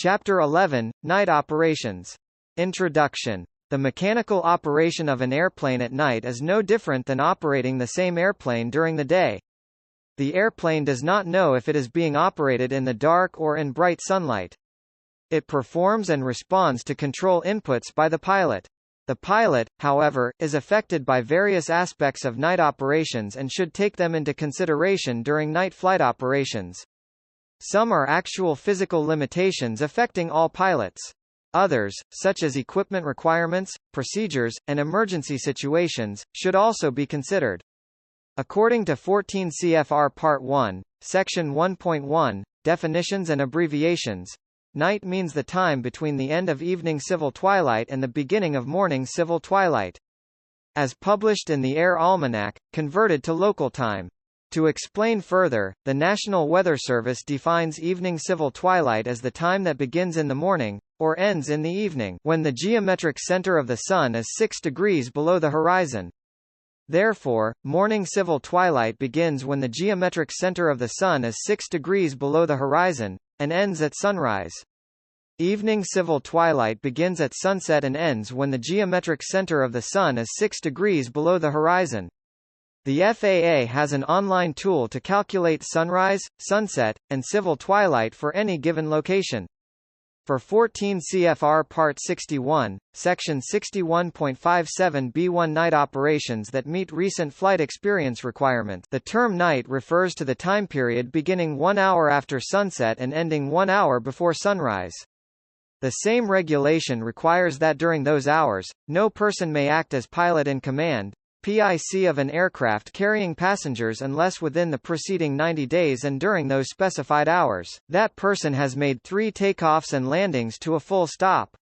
Chapter 11, Night Operations. Introduction. The mechanical operation of an airplane at night is no different than operating the same airplane during the day. The airplane does not know if it is being operated in the dark or in bright sunlight. It performs and responds to control inputs by the pilot. The pilot, however, is affected by various aspects of night operations and should take them into consideration during night flight operations. Some are actual physical limitations affecting all pilots. Others, such as equipment requirements, procedures, and emergency situations, should also be considered. According to 14 CFR Part 1, Section 1.1, Definitions and Abbreviations, night means the time between the end of evening civil twilight and the beginning of morning civil twilight. As published in the Air Almanac, converted to local time. To explain further, the National Weather Service defines evening civil twilight as the time that begins in the morning, or ends in the evening, when the geometric center of the Sun is 6 degrees below the horizon. Therefore, morning civil twilight begins when the geometric center of the Sun is 6 degrees below the horizon, and ends at sunrise. Evening civil twilight begins at sunset and ends when the geometric center of the Sun is 6 degrees below the horizon. The FAA has an online tool to calculate sunrise, sunset, and civil twilight for any given location. For 14 CFR Part 61, Section 61.57b1 night operations that meet recent flight experience requirements, the term night refers to the time period beginning 1 hour after sunset and ending 1 hour before sunrise. The same regulation requires that during those hours, no person may act as pilot in command, PIC of an aircraft carrying passengers unless within the preceding 90 days and during those specified hours, that person has made 3 takeoffs and landings to a full stop.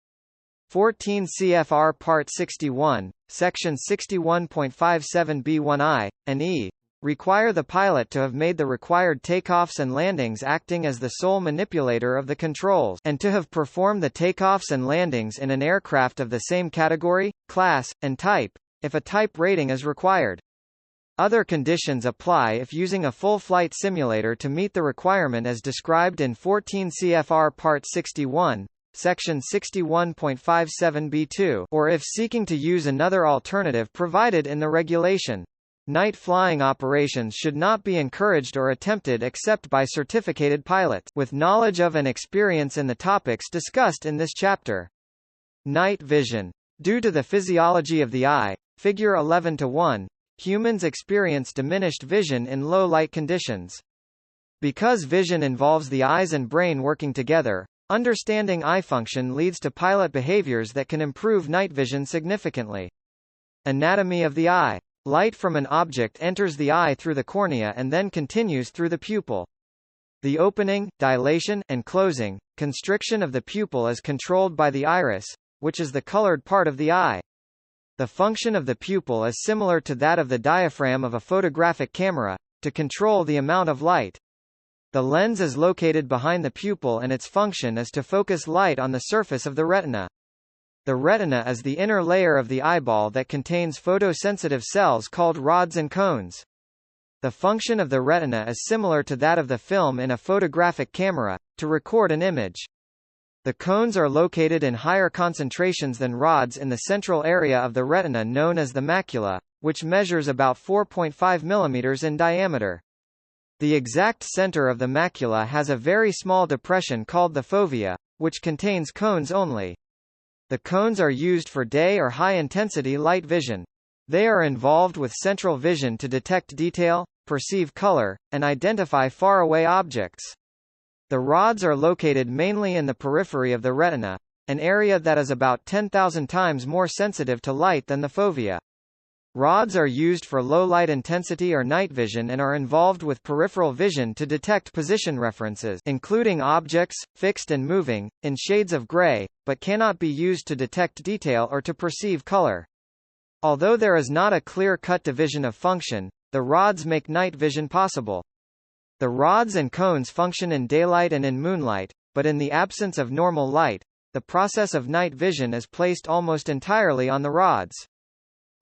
14 CFR Part 61, Section 61.57b1I, and E, require the pilot to have made the required takeoffs and landings acting as the sole manipulator of the controls, and to have performed the takeoffs and landings in an aircraft of the same category, class, and type, if a type rating is required. Other conditions apply if using a full flight simulator to meet the requirement as described in 14 CFR Part 61, Section 61.57b2, or if seeking to use another alternative provided in the regulation. Night flying operations should not be encouraged or attempted except by certificated pilots with knowledge of and experience in the topics discussed in this chapter. Night vision. Due to the physiology of the eye, Figure 11:1, humans experience diminished vision in low light conditions. Because vision involves the eyes and brain working together, understanding eye function leads to pilot behaviors that can improve night vision significantly. Anatomy of the eye. Light from an object enters the eye through the cornea and then continues through the pupil. The opening, dilation, and closing, constriction of the pupil is controlled by the iris, which is the colored part of the eye. The function of the pupil is similar to that of the diaphragm of a photographic camera, to control the amount of light. The lens is located behind the pupil and its function is to focus light on the surface of the retina. The retina is the inner layer of the eyeball that contains photosensitive cells called rods and cones. The function of the retina is similar to that of the film in a photographic camera, to record an image. The cones are located in higher concentrations than rods in the central area of the retina known as the macula, which measures about 4.5 mm in diameter. The exact center of the macula has a very small depression called the fovea, which contains cones only. The cones are used for day or high-intensity light vision. They are involved with central vision to detect detail, perceive color, and identify faraway objects. The rods are located mainly in the periphery of the retina, an area that is about 10,000 times more sensitive to light than the fovea. Rods are used for low light intensity or night vision and are involved with peripheral vision to detect position references, including objects, fixed and moving, in shades of gray, but cannot be used to detect detail or to perceive color. Although there is not a clear-cut division of function, the rods make night vision possible. The rods and cones function in daylight and in moonlight, but in the absence of normal light, the process of night vision is placed almost entirely on the rods.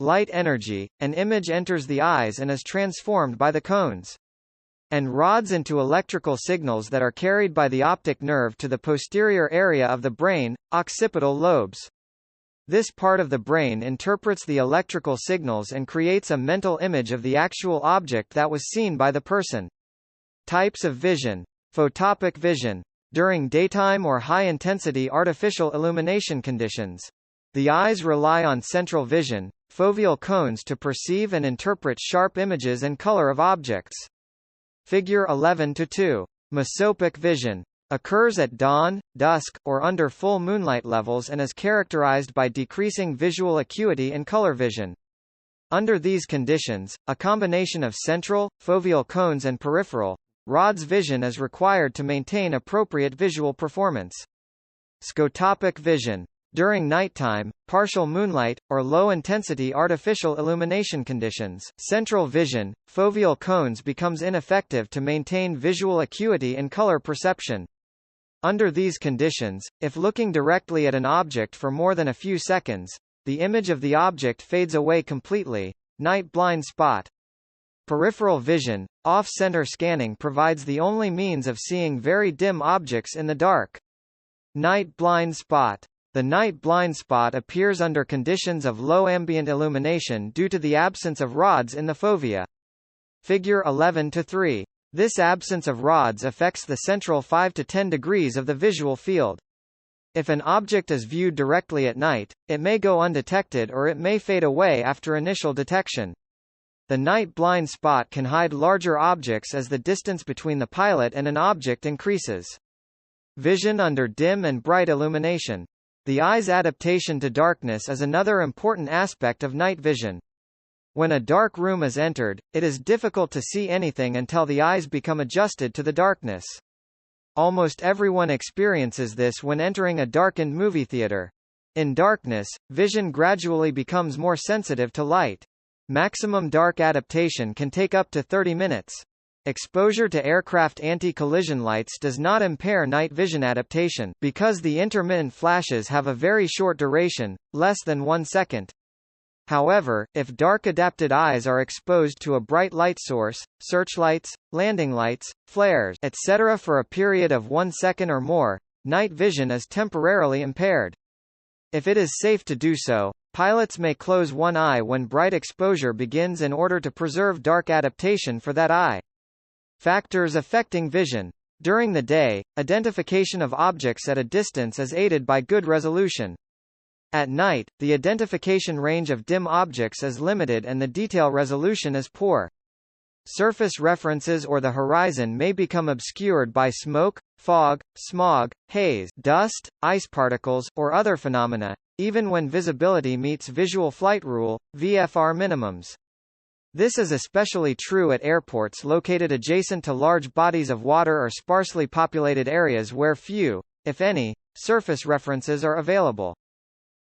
Light energy, an image enters the eyes and is transformed by the cones. and rods into electrical signals that are carried by the optic nerve to the posterior area of the brain, occipital lobes. This part of the brain interprets the electrical signals and creates a mental image of the actual object that was seen by the person. Types of vision. Photopic vision. During daytime or high-intensity artificial illumination conditions. The eyes rely on central vision, foveal cones to perceive and interpret sharp images and color of objects. Figure 11-2. Mesopic vision. Occurs at dawn, dusk, or under full moonlight levels and is characterized by decreasing visual acuity and color vision. Under these conditions, a combination of central, foveal cones and peripheral rods vision is required to maintain appropriate visual performance. Scotopic vision. During nighttime, partial moonlight, or low-intensity artificial illumination conditions, central vision, foveal cones becomes ineffective to maintain visual acuity and color perception. Under these conditions, if looking directly at an object for more than a few seconds, the image of the object fades away completely. Night blind spot. Peripheral vision, off-center scanning provides the only means of seeing very dim objects in the dark. Night blind spot. The night blind spot appears under conditions of low ambient illumination due to the absence of rods in the fovea. Figure 11-3. This absence of rods affects the central 5 to 10 degrees of the visual field. If an object is viewed directly at night, it may go undetected or it may fade away after initial detection. The night blind spot can hide larger objects as the distance between the pilot and an object increases. Vision under dim and bright illumination. The eye's adaptation to darkness is another important aspect of night vision. When a dark room is entered, it is difficult to see anything until the eyes become adjusted to the darkness. Almost everyone experiences this when entering a darkened movie theater. In darkness, vision gradually becomes more sensitive to light. Maximum dark adaptation can take up to 30 minutes. Exposure to aircraft anti-collision lights does not impair night vision adaptation, because the intermittent flashes have a very short duration, less than 1 second. However, if dark-adapted eyes are exposed to a bright light source, searchlights, landing lights, flares, etc. for a period of 1 second or more, night vision is temporarily impaired. If it is safe to do so, pilots may close one eye when bright exposure begins in order to preserve dark adaptation for that eye. Factors affecting vision. During the day, identification of objects at a distance is aided by good resolution. At night, the identification range of dim objects is limited and the detail resolution is poor. Surface references or the horizon may become obscured by smoke, fog, smog, haze, dust, ice particles, or other phenomena, even when visibility meets visual flight rule, VFR minimums. This is especially true at airports located adjacent to large bodies of water or sparsely populated areas where few, if any, surface references are available.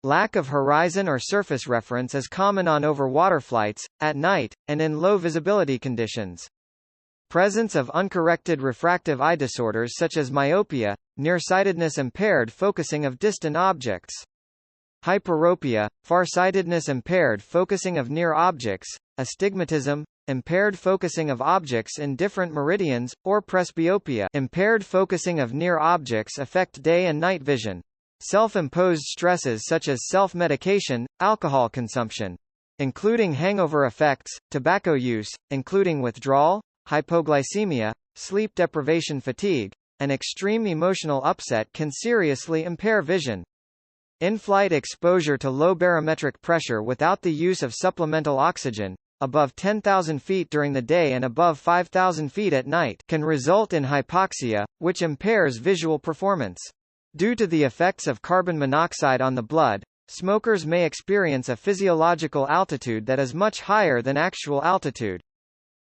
Lack of horizon or surface reference is common on over-water flights, at night, and in low visibility conditions. Presence of uncorrected refractive eye disorders such as myopia, nearsightedness, impaired focusing of distant objects. Hyperopia, farsightedness, impaired focusing of near objects, astigmatism, impaired focusing of objects in different meridians, or presbyopia, impaired focusing of near objects affect day and night vision. Self-imposed stresses such as self-medication, alcohol consumption, including hangover effects, tobacco use, including withdrawal, hypoglycemia, sleep deprivation, fatigue, and extreme emotional upset can seriously impair vision. In-flight exposure to low barometric pressure without the use of supplemental oxygen, above 10,000 feet during the day and above 5,000 feet at night, can result in hypoxia, which impairs visual performance. Due to the effects of carbon monoxide on the blood, smokers may experience a physiological altitude that is much higher than actual altitude.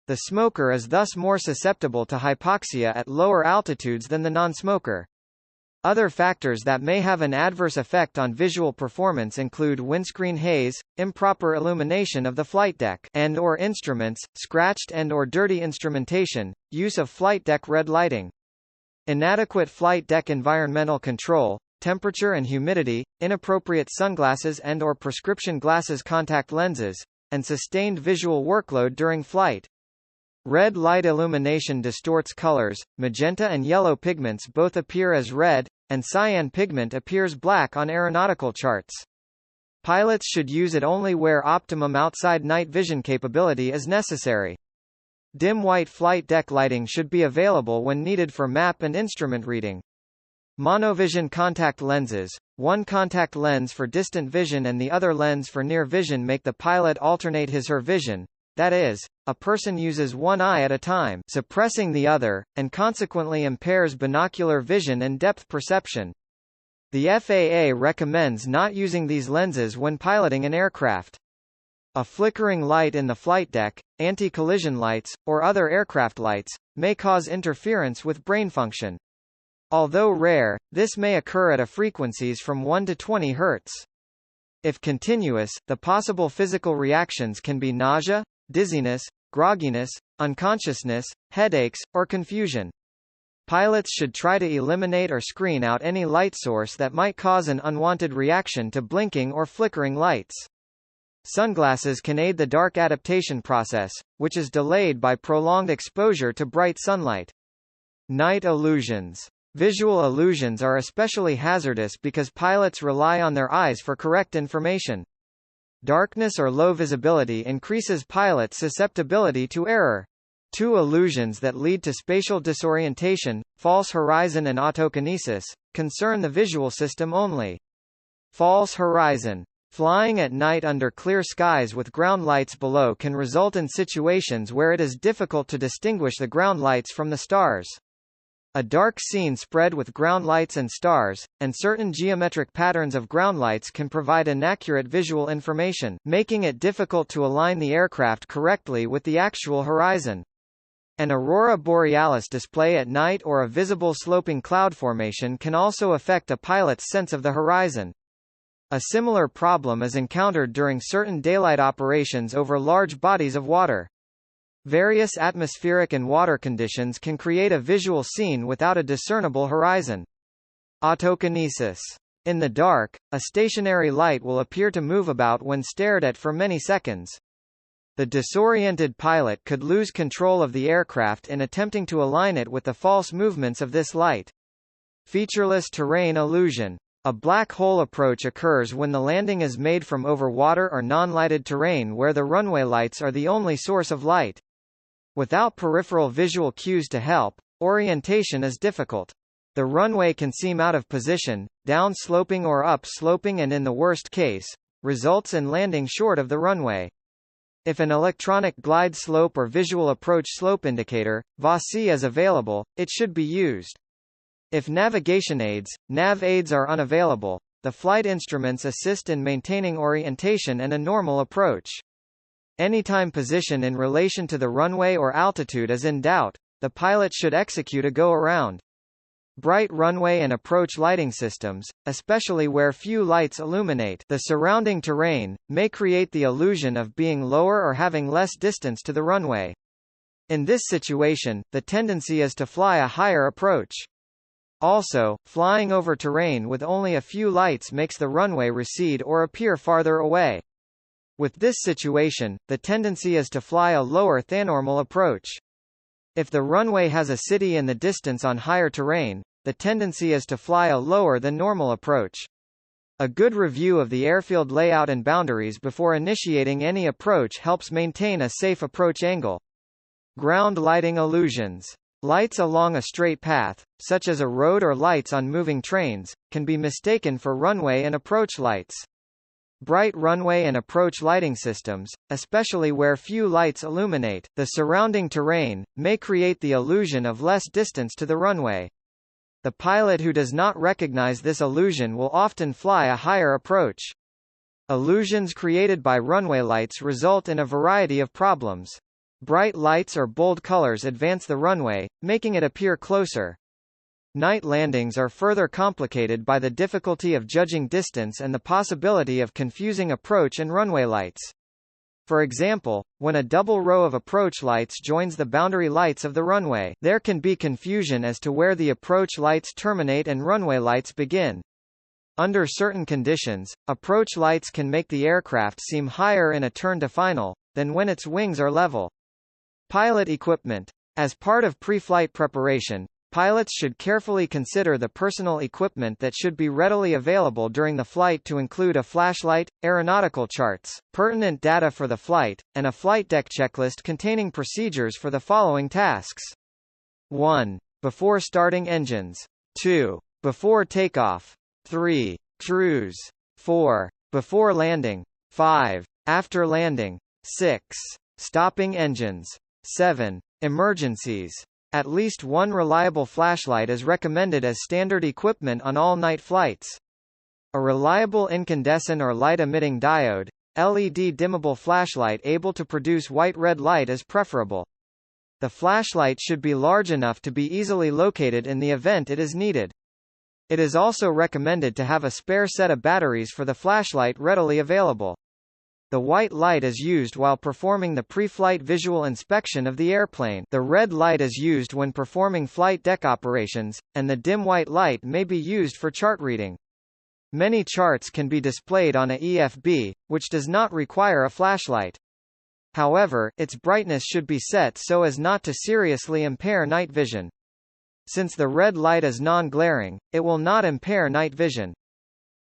The smoker is thus more susceptible to hypoxia at lower altitudes than the non-smoker. Other factors that may have an adverse effect on visual performance include windscreen haze, improper illumination of the flight deck and/or instruments, scratched and/or dirty instrumentation, use of flight deck red lighting. Inadequate flight deck environmental control, temperature and humidity, inappropriate sunglasses and/or prescription glasses, contact lenses, and sustained visual workload during flight. Red light illumination distorts colors, magenta and yellow pigments both appear as red, and cyan pigment appears black on aeronautical charts. Pilots should use it only where optimum outside night vision capability is necessary. Dim white flight deck lighting should be available when needed for map and instrument reading. Monovision contact lenses, one contact lens for distant vision and the other lens for near vision, make the pilot alternate his/her vision. That is, a person uses one eye at a time, suppressing the other, and consequently impairs binocular vision and depth perception. The FAA recommends not using these lenses when piloting an aircraft. A flickering light in the flight deck, anti-collision lights, or other aircraft lights, may cause interference with brain function. Although rare, this may occur at frequencies from 1 to 20 Hz. If continuous, the possible physical reactions can be nausea, dizziness, grogginess, unconsciousness, headaches, or confusion. Pilots should try to eliminate or screen out any light source that might cause an unwanted reaction to blinking or flickering lights. Sunglasses can aid the dark adaptation process, which is delayed by prolonged exposure to bright sunlight. Night illusions. Visual illusions are especially hazardous because pilots rely on their eyes for correct information. Darkness or low visibility increases pilots' susceptibility to error. Two illusions that lead to spatial disorientation, false horizon and autokinesis, concern the visual system only. False horizon. Flying at night under clear skies with ground lights below can result in situations where it is difficult to distinguish the ground lights from the stars. A dark scene spread with ground lights and stars, and certain geometric patterns of ground lights can provide inaccurate visual information, making it difficult to align the aircraft correctly with the actual horizon. An aurora borealis display at night or a visible sloping cloud formation can also affect a pilot's sense of the horizon. A similar problem is encountered during certain daylight operations over large bodies of water. Various atmospheric and water conditions can create a visual scene without a discernible horizon. Autokinesis. In the dark, a stationary light will appear to move about when stared at for many seconds. The disoriented pilot could lose control of the aircraft in attempting to align it with the false movements of this light. Featureless terrain illusion. A black hole approach occurs when the landing is made from over water or non-lighted terrain where the runway lights are the only source of light. Without peripheral visual cues to help, orientation is difficult. The runway can seem out of position, down-sloping or up-sloping, and in the worst case, results in landing short of the runway. If an electronic glide slope or visual approach slope indicator, VASI, is available, it should be used. If navigation aids, nav aids, are unavailable, the flight instruments assist in maintaining orientation and a normal approach. Anytime position in relation to the runway or altitude is in doubt, the pilot should execute a go-around. Bright runway and approach lighting systems, especially where few lights illuminate the surrounding terrain, may create the illusion of being lower or having less distance to the runway. In this situation, the tendency is to fly a higher approach. Also, flying over terrain with only a few lights makes the runway recede or appear farther away. With this situation, the tendency is to fly a lower than normal approach. If the runway has a city in the distance on higher terrain, the tendency is to fly a lower than normal approach. A good review of the airfield layout and boundaries before initiating any approach helps maintain a safe approach angle. Ground lighting illusions. Lights along a straight path, such as a road or lights on moving trains, can be mistaken for runway and approach lights. Bright runway and approach lighting systems, especially where few lights illuminate the surrounding terrain, may create the illusion of less distance to the runway. The pilot who does not recognize this illusion will often fly a higher approach. Illusions created by runway lights result in a variety of problems. Bright lights or bold colors advance the runway, making it appear closer. Night landings are further complicated by the difficulty of judging distance and the possibility of confusing approach and runway lights. For example, when a double row of approach lights joins the boundary lights of the runway, there can be confusion as to where the approach lights terminate and runway lights begin. Under certain conditions, approach lights can make the aircraft seem higher in a turn to final, than when its wings are level. Pilot equipment. As part of pre-flight preparation, pilots should carefully consider the personal equipment that should be readily available during the flight to include a flashlight, aeronautical charts, pertinent data for the flight, and a flight deck checklist containing procedures for the following tasks. 1. Before starting engines. 2. Before takeoff. 3. Cruise. 4. Before landing. 5. After landing. 6. Stopping engines. 7. Emergencies. At least one reliable flashlight is recommended as standard equipment on all night flights. A reliable incandescent or light-emitting diode, LED dimmable flashlight able to produce white-red light is preferable. The flashlight should be large enough to be easily located in the event it is needed. It is also recommended to have a spare set of batteries for the flashlight readily available. The white light is used while performing the pre-flight visual inspection of the airplane. The red light is used when performing flight deck operations, and the dim white light may be used for chart reading. Many charts can be displayed on a EFB, which does not require a flashlight. However, its brightness should be set so as not to seriously impair night vision. Since the red light is non-glaring, it will not impair night vision.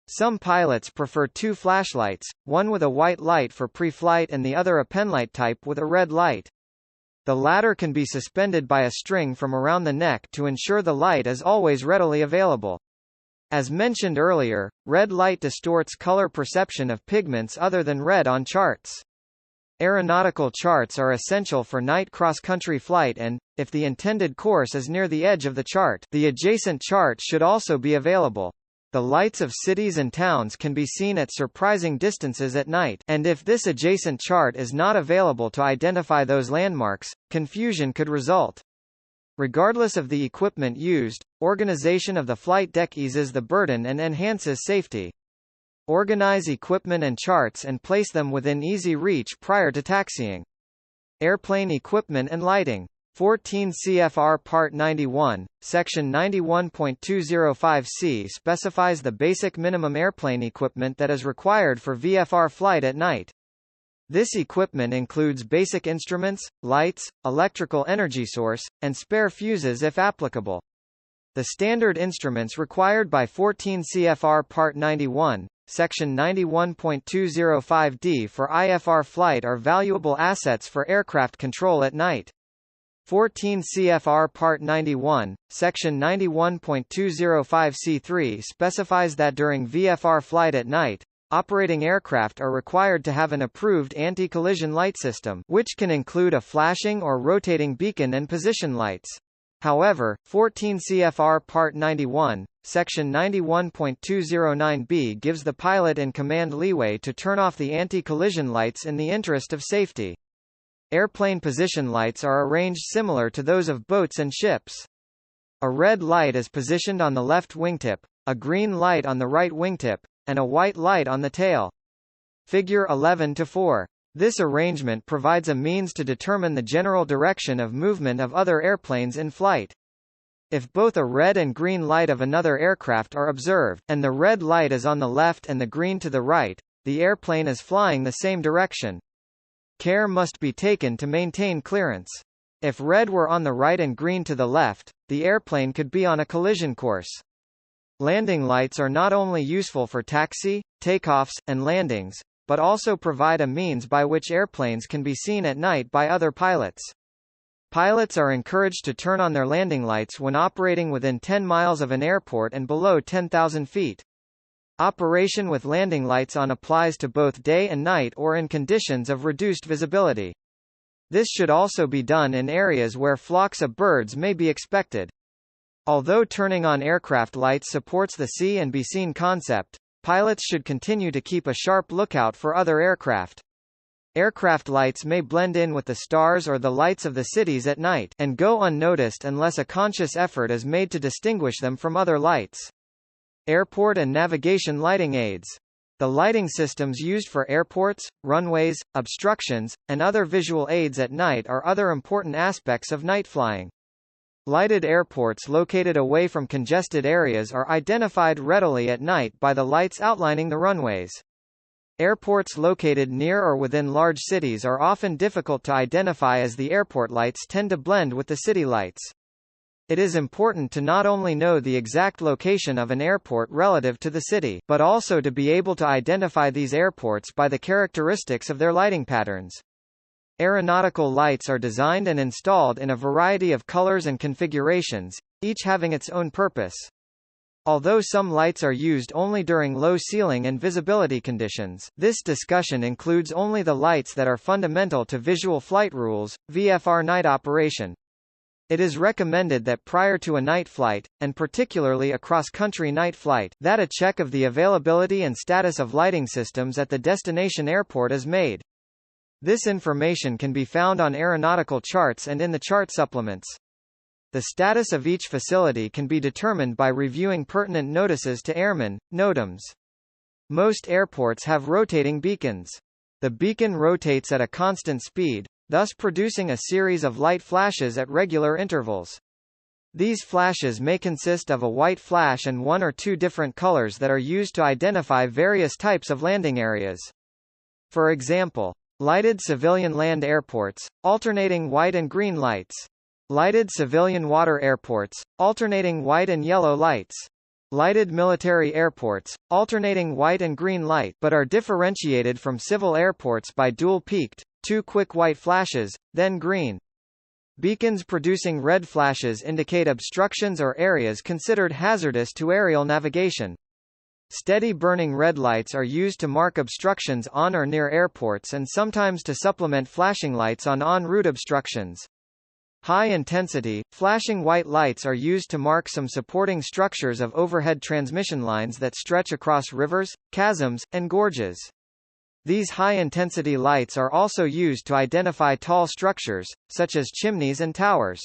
Some pilots prefer two flashlights, one with a white light for pre-flight and the other a penlight type with a red light. The latter can be suspended by a string from around the neck to ensure the light is always readily available. As mentioned earlier, red light distorts color perception of pigments other than red on charts. Aeronautical charts are essential for night cross-country flight and, if the intended course is near the edge of the chart, the adjacent chart should also be available. The lights of cities and towns can be seen at surprising distances at night, and if this adjacent chart is not available to identify those landmarks, confusion could result. Regardless of the equipment used, organization of the flight deck eases the burden and enhances safety. Organize equipment and charts and place them within easy reach prior to taxiing. Airplane equipment and lighting. 14 CFR Part 91, Section 91.205C specifies the basic minimum airplane equipment that is required for VFR flight at night. This equipment includes basic instruments, lights, electrical energy source, and spare fuses if applicable. The standard instruments required by 14 CFR Part 91, Section 91.205D for IFR flight are valuable assets for aircraft control at night. 14 CFR Part 91, Section 91.205C3 specifies that during VFR flight at night, operating aircraft are required to have an approved anti-collision light system, which can include a flashing or rotating beacon and position lights. However, 14 CFR Part 91, Section 91.209B gives the pilot in command leeway to turn off the anti-collision lights in the interest of safety. Airplane position lights are arranged similar to those of boats and ships. A red light is positioned on the left wingtip, a green light on the right wingtip, and a white light on the tail. Figure 11-4. This arrangement provides a means to determine the general direction of movement of other airplanes in flight. If both a red and green light of another aircraft are observed, and the red light is on the left and the green to the right, the airplane is flying the same direction. Care must be taken to maintain clearance. If red were on the right and green to the left, the airplane could be on a collision course. Landing lights are not only useful for taxi, takeoffs, and landings, but also provide a means by which airplanes can be seen at night by other pilots. Pilots are encouraged to turn on their landing lights when operating within 10 miles of an airport and below 10,000 feet. Operation with landing lights on applies to both day and night or in conditions of reduced visibility. This should also be done in areas where flocks of birds may be expected. Although turning on aircraft lights supports the see and be seen concept, pilots should continue to keep a sharp lookout for other aircraft. Aircraft lights may blend in with the stars or the lights of the cities at night, and go unnoticed unless a conscious effort is made to distinguish them from other lights. Airport and navigation lighting aids. The lighting systems used for airports, runways, obstructions, and other visual aids at night are other important aspects of night flying. Lighted airports located away from congested areas are identified readily at night by the lights outlining the runways. Airports located near or within large cities are often difficult to identify as the airport lights tend to blend with the city lights. It is important to not only know the exact location of an airport relative to the city, but also to be able to identify these airports by the characteristics of their lighting patterns. Aeronautical lights are designed and installed in a variety of colors and configurations, each having its own purpose. Although some lights are used only during low ceiling and visibility conditions, this discussion includes only the lights that are fundamental to visual flight rules, VFR night operation. It is recommended that prior to a night flight, and particularly a cross-country night flight, that a check of the availability and status of lighting systems at the destination airport is made. This information can be found on aeronautical charts and in the chart supplements. The status of each facility can be determined by reviewing pertinent notices to airmen, NOTAMs. Most airports have rotating beacons. The beacon rotates at a constant speed, thus producing a series of light flashes at regular intervals. These flashes may consist of a white flash and one or two different colors that are used to identify various types of landing areas. For example, lighted civilian land airports, alternating white and green lights. Lighted civilian water airports, alternating white and yellow lights. Lighted military airports, alternating white and green light, but are differentiated from civil airports by dual-peaked, two quick white flashes, then green. Beacons producing red flashes indicate obstructions or areas considered hazardous to aerial navigation. Steady burning red lights are used to mark obstructions on or near airports and sometimes to supplement flashing lights on en route obstructions. High-intensity, flashing white lights are used to mark some supporting structures of overhead transmission lines that stretch across rivers, chasms, and gorges. These high-intensity lights are also used to identify tall structures, such as chimneys and towers.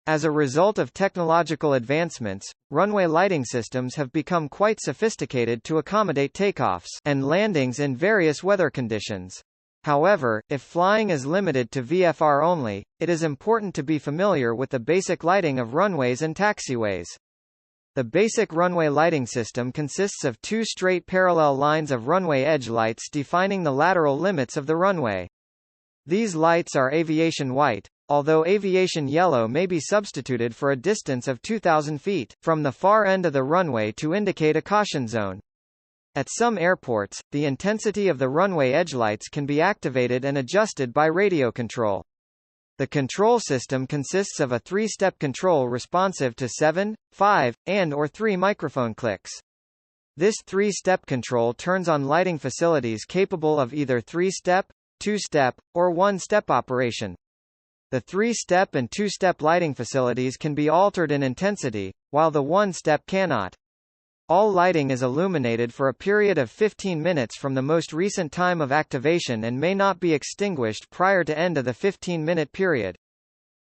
As a result of technological advancements, runway lighting systems have become quite sophisticated to accommodate takeoffs and landings in various weather conditions. However, if flying is limited to VFR only, it is important to be familiar with the basic lighting of runways and taxiways. The basic runway lighting system consists of two straight parallel lines of runway edge lights defining the lateral limits of the runway. These lights are aviation white, although aviation yellow may be substituted for a distance of 2,000 feet from the far end of the runway to indicate a caution zone. At some airports, the intensity of the runway edge lights can be activated and adjusted by radio control. The control system consists of a three-step control responsive to 7, 5, and/or 3 microphone clicks. This three-step control turns on lighting facilities capable of either 3-step, 2-step, or 1-step operation. The 3-step and 2-step lighting facilities can be altered in intensity, while the 1-step cannot. All lighting is illuminated for a period of 15 minutes from the most recent time of activation and may not be extinguished prior to end of the 15-minute period.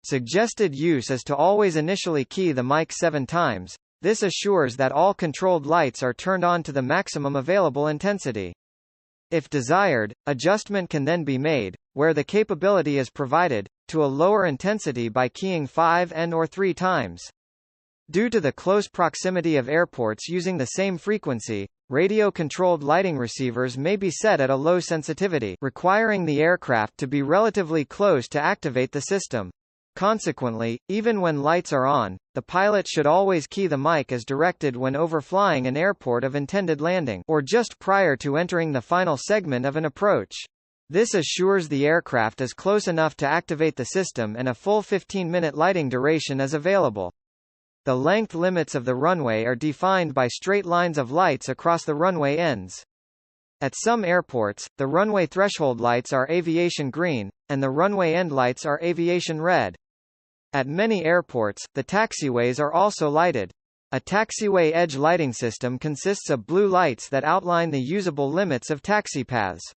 Suggested use is to always initially key the mic 7 times. This assures that all controlled lights are turned on to the maximum available intensity. If desired, adjustment can then be made, where the capability is provided, to a lower intensity by keying 5 and/or 3 times. Due to the close proximity of airports using the same frequency, radio-controlled lighting receivers may be set at a low sensitivity, requiring the aircraft to be relatively close to activate the system. Consequently, even when lights are on, the pilot should always key the mic as directed when overflying an airport of intended landing, or just prior to entering the final segment of an approach. This assures the aircraft is close enough to activate the system and a full 15-minute lighting duration is available. The length limits of the runway are defined by straight lines of lights across the runway ends. At some airports, the runway threshold lights are aviation green, and the runway end lights are aviation red. At many airports, the taxiways are also lighted. A taxiway edge lighting system consists of blue lights that outline the usable limits of taxi paths.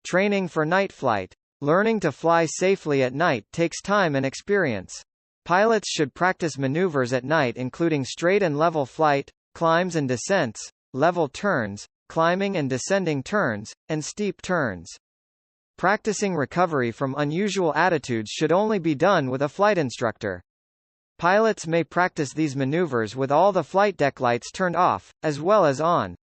Training for night flight. Learning to fly safely at night takes time and experience. Pilots should practice maneuvers at night including straight and level flight, climbs and descents, level turns, climbing and descending turns, and steep turns. Practicing recovery from unusual attitudes should only be done with a flight instructor. Pilots may practice these maneuvers with all the flight deck lights turned off, as well as on.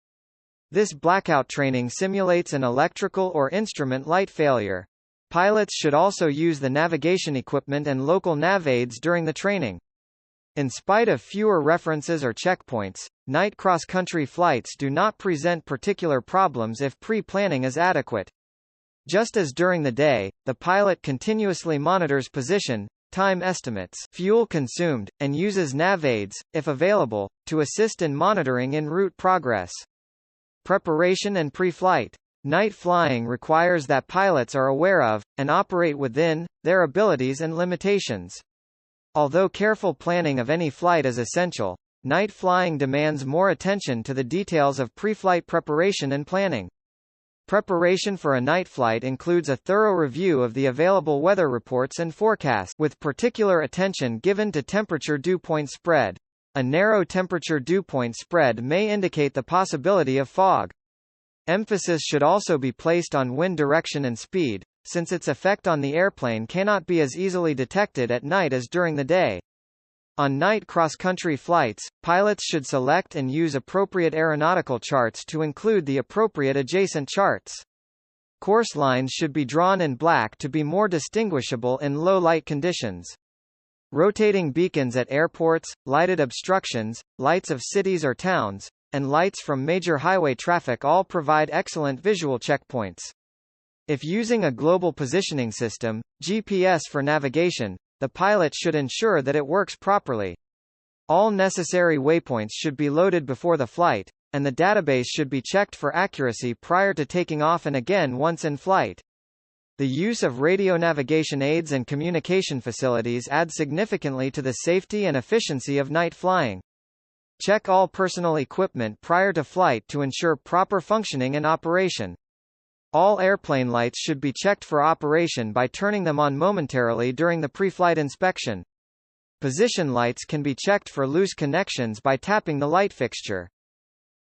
This blackout training simulates an electrical or instrument light failure. Pilots should also use the navigation equipment and local nav aids during the training. In spite of fewer references or checkpoints, night cross-country flights do not present particular problems if pre-planning is adequate. Just as during the day, the pilot continuously monitors position, time estimates, fuel consumed, and uses nav aids, if available, to assist in monitoring en route progress. Preparation and pre-flight. Night flying requires that pilots are aware of, and operate within, their abilities and limitations. Although careful planning of any flight is essential, night flying demands more attention to the details of pre-flight preparation and planning. Preparation for a night flight includes a thorough review of the available weather reports and forecasts, with particular attention given to temperature dew point spread. A narrow temperature dew point spread may indicate the possibility of fog. Emphasis should also be placed on wind direction and speed, since its effect on the airplane cannot be as easily detected at night as during the day. On night cross-country flights, pilots should select and use appropriate aeronautical charts to include the appropriate adjacent charts. Course lines should be drawn in black to be more distinguishable in low light conditions. Rotating beacons at airports, lighted obstructions, lights of cities or towns, and lights from major highway traffic all provide excellent visual checkpoints. If using a global positioning system, GPS for navigation, the pilot should ensure that it works properly. All necessary waypoints should be loaded before the flight, and the database should be checked for accuracy prior to taking off and again once in flight. The use of radio navigation aids and communication facilities adds significantly to the safety and efficiency of night flying. Check all personal equipment prior to flight to ensure proper functioning and operation. All airplane lights should be checked for operation by turning them on momentarily during the pre-flight inspection. Position lights can be checked for loose connections by tapping the light fixture.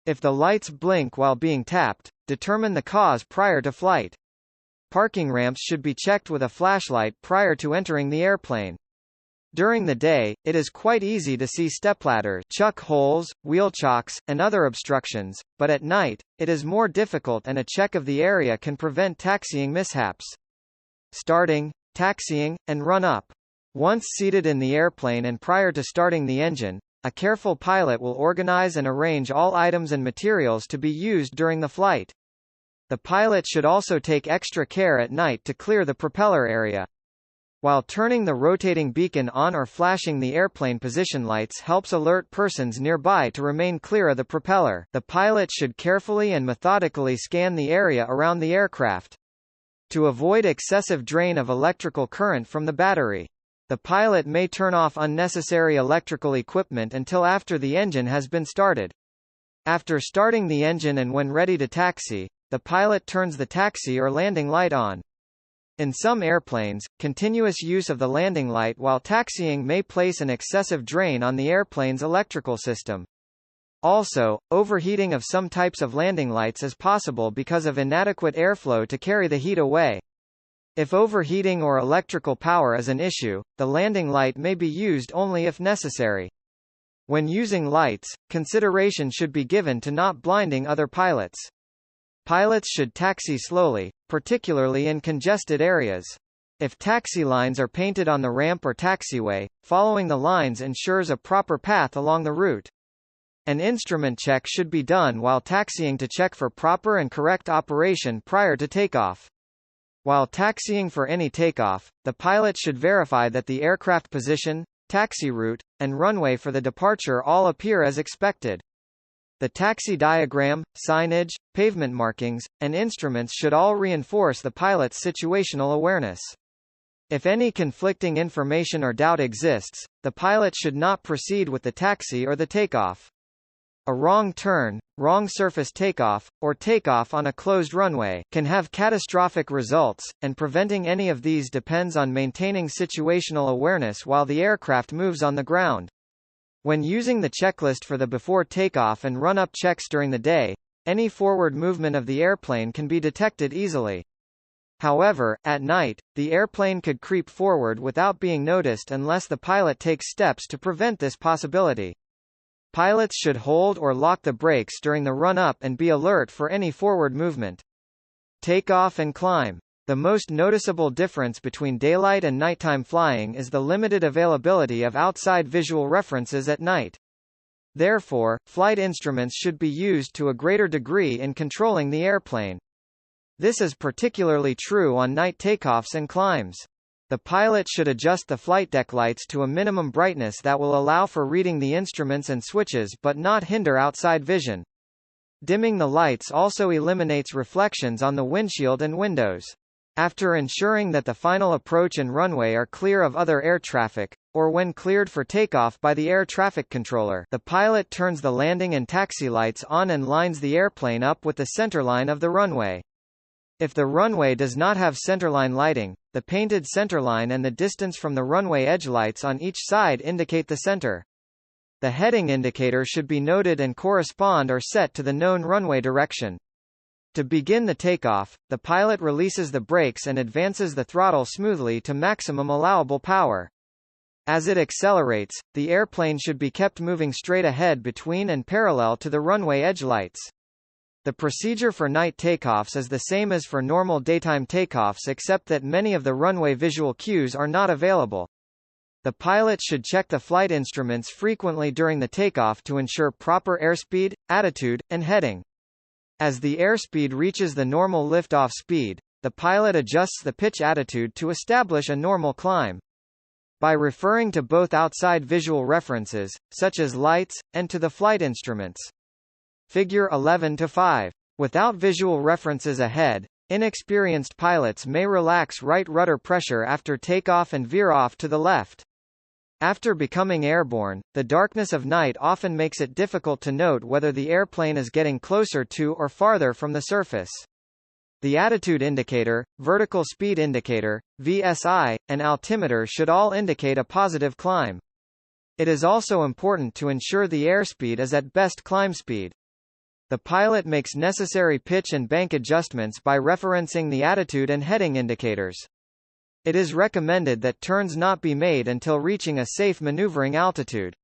If the lights blink while being tapped, determine the cause prior to flight. Parking ramps should be checked with a flashlight prior to entering the airplane. During the day, it is quite easy to see stepladders, chuck holes, wheel chocks, and other obstructions, but at night, it is more difficult and a check of the area can prevent taxiing mishaps. Starting, taxiing, and run-up. Once seated in the airplane and prior to starting the engine, a careful pilot will organize and arrange all items and materials to be used during the flight. The pilot should also take extra care at night to clear the propeller area. While turning the rotating beacon on or flashing the airplane position lights helps alert persons nearby to remain clear of the propeller, the pilot should carefully and methodically scan the area around the aircraft. To avoid excessive drain of electrical current from the battery, the pilot may turn off unnecessary electrical equipment until after the engine has been started. After starting the engine and when ready to taxi, the pilot turns the taxi or landing light on. In some airplanes, continuous use of the landing light while taxiing may place an excessive drain on the airplane's electrical system. Also, overheating of some types of landing lights is possible because of inadequate airflow to carry the heat away. If overheating or electrical power is an issue, the landing light may be used only if necessary. When using lights, consideration should be given to not blinding other pilots. Pilots should taxi slowly, particularly in congested areas. If taxi lines are painted on the ramp or taxiway, following the lines ensures a proper path along the route. An instrument check should be done while taxiing to check for proper and correct operation prior to takeoff. While taxiing for any takeoff, the pilot should verify that the aircraft position, taxi route, and runway for the departure all appear as expected. The taxi diagram, signage, pavement markings, and instruments should all reinforce the pilot's situational awareness. If any conflicting information or doubt exists, the pilot should not proceed with the taxi or the takeoff. A wrong turn, wrong surface takeoff, or takeoff on a closed runway can have catastrophic results, and preventing any of these depends on maintaining situational awareness while the aircraft moves on the ground. When using the checklist for the before takeoff and run-up checks during the day, any forward movement of the airplane can be detected easily. However, at night, the airplane could creep forward without being noticed unless the pilot takes steps to prevent this possibility. Pilots should hold or lock the brakes during the run-up and be alert for any forward movement. Takeoff and climb. The most noticeable difference between daylight and nighttime flying is the limited availability of outside visual references at night. Therefore, flight instruments should be used to a greater degree in controlling the airplane. This is particularly true on night takeoffs and climbs. The pilot should adjust the flight deck lights to a minimum brightness that will allow for reading the instruments and switches but not hinder outside vision. Dimming the lights also eliminates reflections on the windshield and windows. After ensuring that the final approach and runway are clear of other air traffic, or when cleared for takeoff by the air traffic controller, the pilot turns the landing and taxi lights on and lines the airplane up with the centerline of the runway. If the runway does not have centerline lighting, the painted centerline and the distance from the runway edge lights on each side indicate the center. The heading indicator should be noted and correspond or set to the known runway direction. To begin the takeoff, the pilot releases the brakes and advances the throttle smoothly to maximum allowable power. As it accelerates, the airplane should be kept moving straight ahead between and parallel to the runway edge lights. The procedure for night takeoffs is the same as for normal daytime takeoffs except that many of the runway visual cues are not available. The pilot should check the flight instruments frequently during the takeoff to ensure proper airspeed, attitude, and heading. As the airspeed reaches the normal liftoff speed, the pilot adjusts the pitch attitude to establish a normal climb. By referring to both outside visual references, such as lights, and to the flight instruments. Figure 11-5. Without visual references ahead, inexperienced pilots may relax right rudder pressure after takeoff and veer off to the left. After becoming airborne, the darkness of night often makes it difficult to note whether the airplane is getting closer to or farther from the surface. The attitude indicator, vertical speed indicator, VSI, and altimeter should all indicate a positive climb. It is also important to ensure the airspeed is at best climb speed. The pilot makes necessary pitch and bank adjustments by referencing the attitude and heading indicators. It is recommended that turns not be made until reaching a safe maneuvering altitude.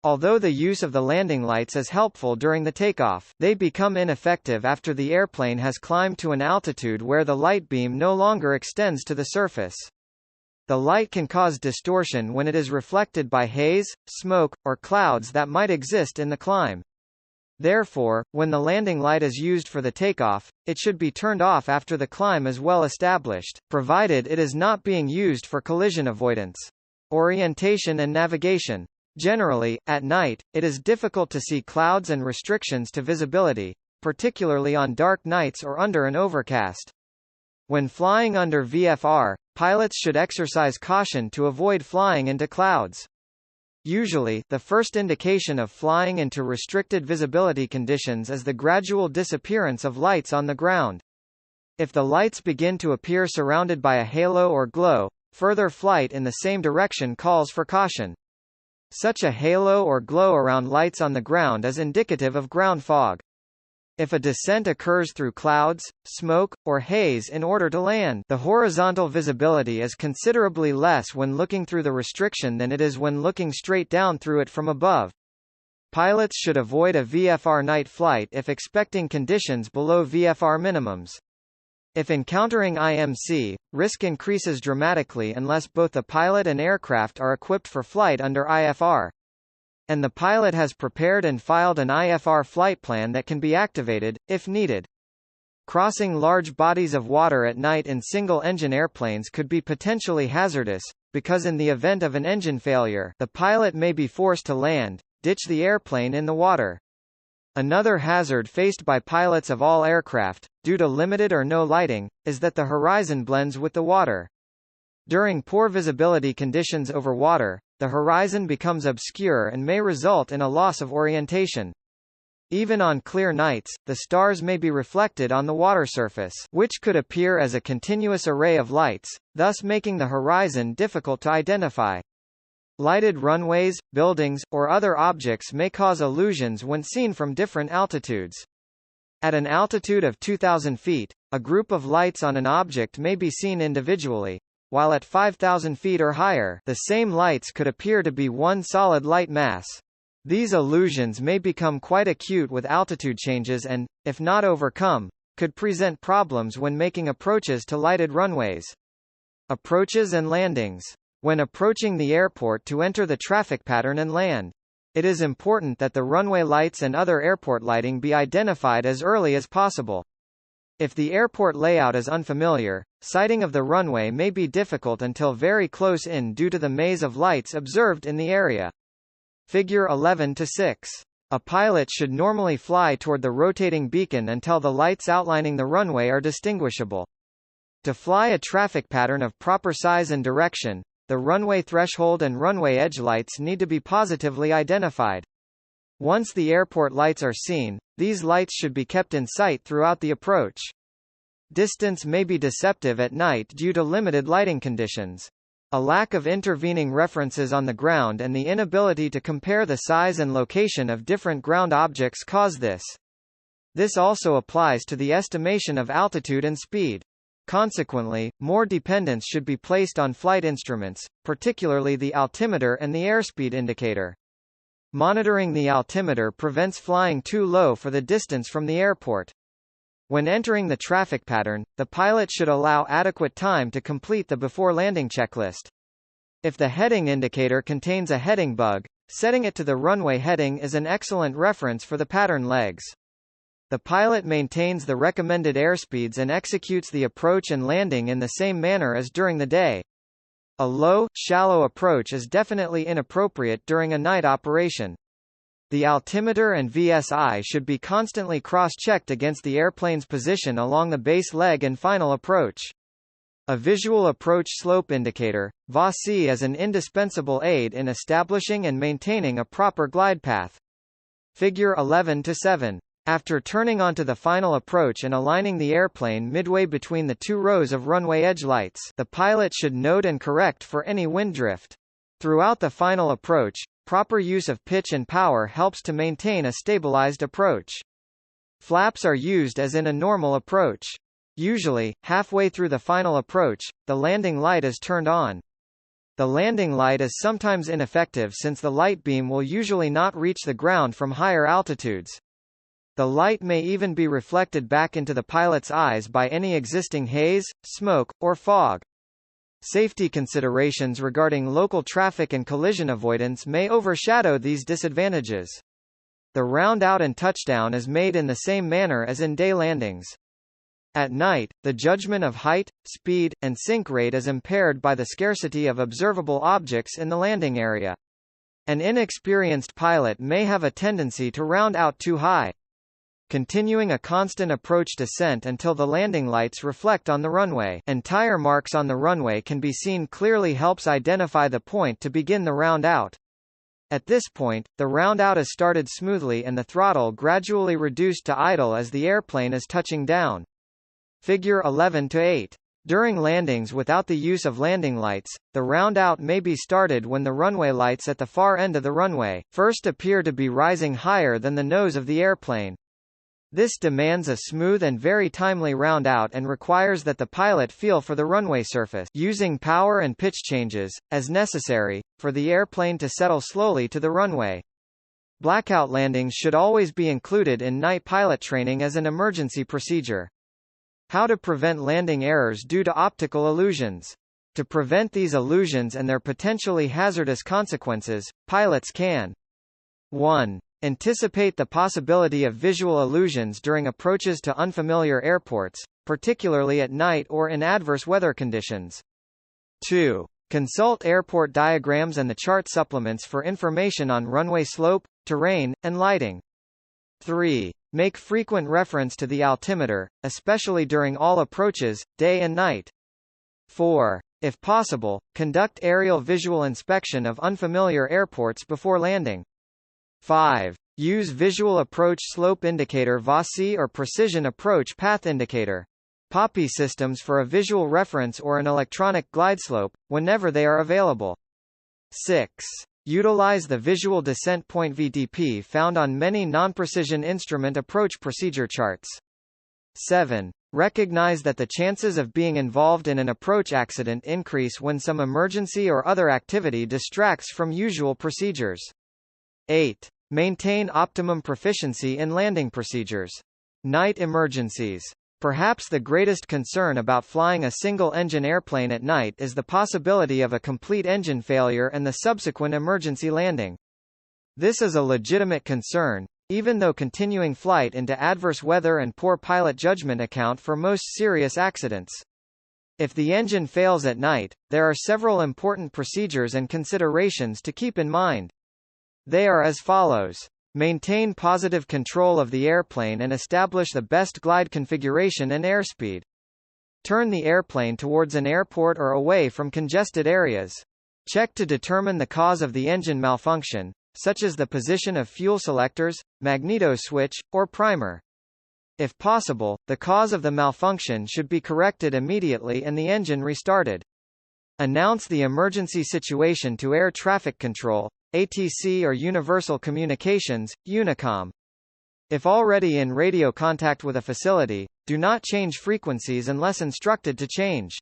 Although the use of the landing lights is helpful during the takeoff, they become ineffective after the airplane has climbed to an altitude where the light beam no longer extends to the surface. The light can cause distortion when it is reflected by haze, smoke, or clouds that might exist in the climb. Therefore, when the landing light is used for the takeoff, it should be turned off after the climb is well established, provided it is not being used for collision avoidance. Orientation and navigation. Generally, at night, it is difficult to see clouds and restrictions to visibility, particularly on dark nights or under an overcast. When flying under VFR, pilots should exercise caution to avoid flying into clouds. Usually, the first indication of flying into restricted visibility conditions is the gradual disappearance of lights on the ground. If the lights begin to appear surrounded by a halo or glow, further flight in the same direction calls for caution. Such a halo or glow around lights on the ground is indicative of ground fog. If a descent occurs through clouds, smoke, or haze in order to land, the horizontal visibility is considerably less when looking through the restriction than it is when looking straight down through it from above. Pilots should avoid a VFR night flight if expecting conditions below VFR minimums. If encountering IMC, risk increases dramatically unless both the pilot and aircraft are equipped for flight under IFR. And the pilot has prepared and filed an IFR flight plan that can be activated, if needed. Crossing large bodies of water at night in single-engine airplanes could be potentially hazardous, because in the event of an engine failure, the pilot may be forced to land, ditch the airplane in the water. Another hazard faced by pilots of all aircraft, due to limited or no lighting, is that the horizon blends with the water. During poor visibility conditions over water, the horizon becomes obscure and may result in a loss of orientation. Even on clear nights, the stars may be reflected on the water surface, which could appear as a continuous array of lights, thus making the horizon difficult to identify. Lighted runways, buildings, or other objects may cause illusions when seen from different altitudes. At an altitude of 2,000 feet, a group of lights on an object may be seen individually, while at 5,000 feet or higher, the same lights could appear to be one solid light mass. These illusions may become quite acute with altitude changes and, if not overcome, could present problems when making approaches to lighted runways. Approaches and landings. When approaching the airport to enter the traffic pattern and land, it is important that the runway lights and other airport lighting be identified as early as possible. If the airport layout is unfamiliar, sighting of the runway may be difficult until very close in due to the maze of lights observed in the area. Figure 11-6. A pilot should normally fly toward the rotating beacon until the lights outlining the runway are distinguishable. To fly a traffic pattern of proper size and direction, the runway threshold and runway edge lights need to be positively identified. Once the airport lights are seen, these lights should be kept in sight throughout the approach. Distance may be deceptive at night due to limited lighting conditions. A lack of intervening references on the ground and the inability to compare the size and location of different ground objects cause this. This also applies to the estimation of altitude and speed. Consequently, more dependence should be placed on flight instruments, particularly the altimeter and the airspeed indicator. Monitoring the altimeter prevents flying too low for the distance from the airport. When entering the traffic pattern, the pilot should allow adequate time to complete the before-landing checklist. If the heading indicator contains a heading bug, setting it to the runway heading is an excellent reference for the pattern legs. The pilot maintains the recommended airspeeds and executes the approach and landing in the same manner as during the day. A low, shallow approach is definitely inappropriate during a night operation. The altimeter and VSI should be constantly cross-checked against the airplane's position along the base leg and final approach. A visual approach slope indicator, VASI, is an indispensable aid in establishing and maintaining a proper glide path. Figure 11-7. After turning onto the final approach and aligning the airplane midway between the two rows of runway edge lights, the pilot should note and correct for any wind drift. Throughout the final approach, proper use of pitch and power helps to maintain a stabilized approach. Flaps are used as in a normal approach. Usually, halfway through the final approach, the landing light is turned on. The landing light is sometimes ineffective since the light beam will usually not reach the ground from higher altitudes. The light may even be reflected back into the pilot's eyes by any existing haze, smoke, or fog. Safety considerations regarding local traffic and collision avoidance may overshadow these disadvantages. The round out and touchdown is made in the same manner as in day landings. At night, the judgment of height, speed, and sink rate is impaired by the scarcity of observable objects in the landing area. An inexperienced pilot may have a tendency to round out too high. Continuing a constant approach descent until the landing lights reflect on the runway and tire marks on the runway can be seen clearly helps identify the point to begin the round out. At this point, the round out is started smoothly and the throttle gradually reduced to idle as the airplane is touching down. Figure 11-8. During landings without the use of landing lights, the round out may be started when the runway lights at the far end of the runway first appear to be rising higher than the nose of the airplane. This demands a smooth and very timely round out and requires that the pilot feel for the runway surface using power and pitch changes, as necessary, for the airplane to settle slowly to the runway. Blackout landings should always be included in night pilot training as an emergency procedure. How to prevent landing errors due to optical illusions. To prevent these illusions and their potentially hazardous consequences, pilots can 1. Anticipate the possibility of visual illusions during approaches to unfamiliar airports, particularly at night or in adverse weather conditions. 2. Consult airport diagrams and the chart supplements for information on runway slope, terrain, and lighting. 3. Make frequent reference to the altimeter, especially during all approaches, day and night. 4. If possible, conduct aerial visual inspection of unfamiliar airports before landing. 5. Use visual approach slope indicator VASI or precision approach path indicator (PAPI) systems for a visual reference or an electronic glide slope, whenever they are available. 6. Utilize the visual descent point VDP found on many non-precision instrument approach procedure charts. 7. Recognize that the chances of being involved in an approach accident increase when some emergency or other activity distracts from usual procedures. 8. Maintain optimum proficiency in landing procedures. Night emergencies. Perhaps the greatest concern about flying a single-engine airplane at night is the possibility of a complete engine failure and the subsequent emergency landing. This is a legitimate concern, even though continuing flight into adverse weather and poor pilot judgment account for most serious accidents. If the engine fails at night, there are several important procedures and considerations to keep in mind. They are as follows. Maintain positive control of the airplane and establish the best glide configuration and airspeed. Turn the airplane towards an airport or away from congested areas. Check to determine the cause of the engine malfunction, such as the position of fuel selectors, magneto switch, or primer. If possible, the cause of the malfunction should be corrected immediately and the engine restarted. Announce the emergency situation to air traffic control, ATC or Universal Communications, Unicom. If already in radio contact with a facility, do not change frequencies unless instructed to change.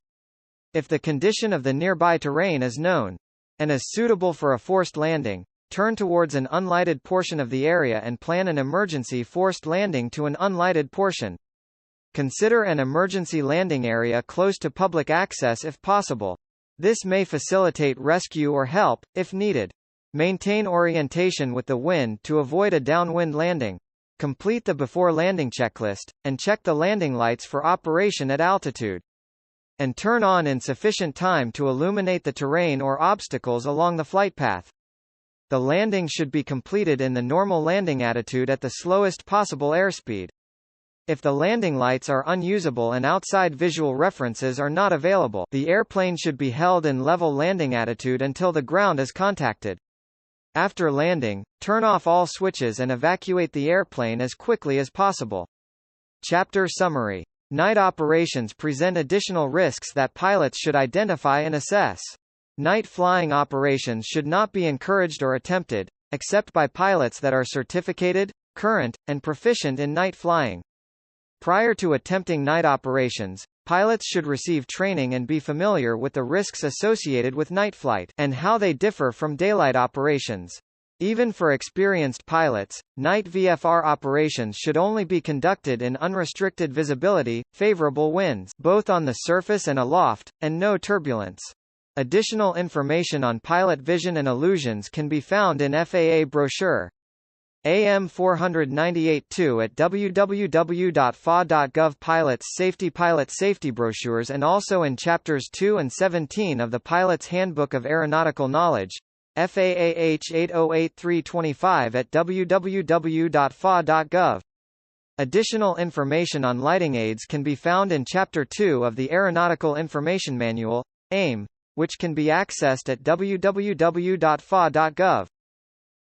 If the condition of the nearby terrain is known and is suitable for a forced landing, turn towards an unlighted portion of the area and plan an emergency forced landing to an unlighted portion. Consider an emergency landing area close to public access if possible. This may facilitate rescue or help, if needed. Maintain orientation with the wind to avoid a downwind landing. Complete the before landing checklist, and check the landing lights for operation at altitude. And turn on in sufficient time to illuminate the terrain or obstacles along the flight path. The landing should be completed in the normal landing attitude at the slowest possible airspeed. If the landing lights are unusable and outside visual references are not available, the airplane should be held in level landing attitude until the ground is contacted. After landing, turn off all switches and evacuate the airplane as quickly as possible. Chapter Summary. Night operations present additional risks that pilots should identify and assess. Night flying operations should not be encouraged or attempted, except by pilots that are certificated, current, and proficient in night flying. Prior to attempting night operations, pilots should receive training and be familiar with the risks associated with night flight and how they differ from daylight operations. Even for experienced pilots, night VFR operations should only be conducted in unrestricted visibility, favorable winds both on the surface and aloft, and no turbulence. Additional information on pilot vision and illusions can be found in FAA brochure AM 498-2 at www.fa.gov. Pilot safety brochures, and also in chapters 2 and 17 of the Pilot's Handbook of Aeronautical Knowledge, FAA H808325 at www.fa.gov. Additional information on lighting aids can be found in chapter 2 of the Aeronautical Information Manual, AIM, which can be accessed at www.fa.gov.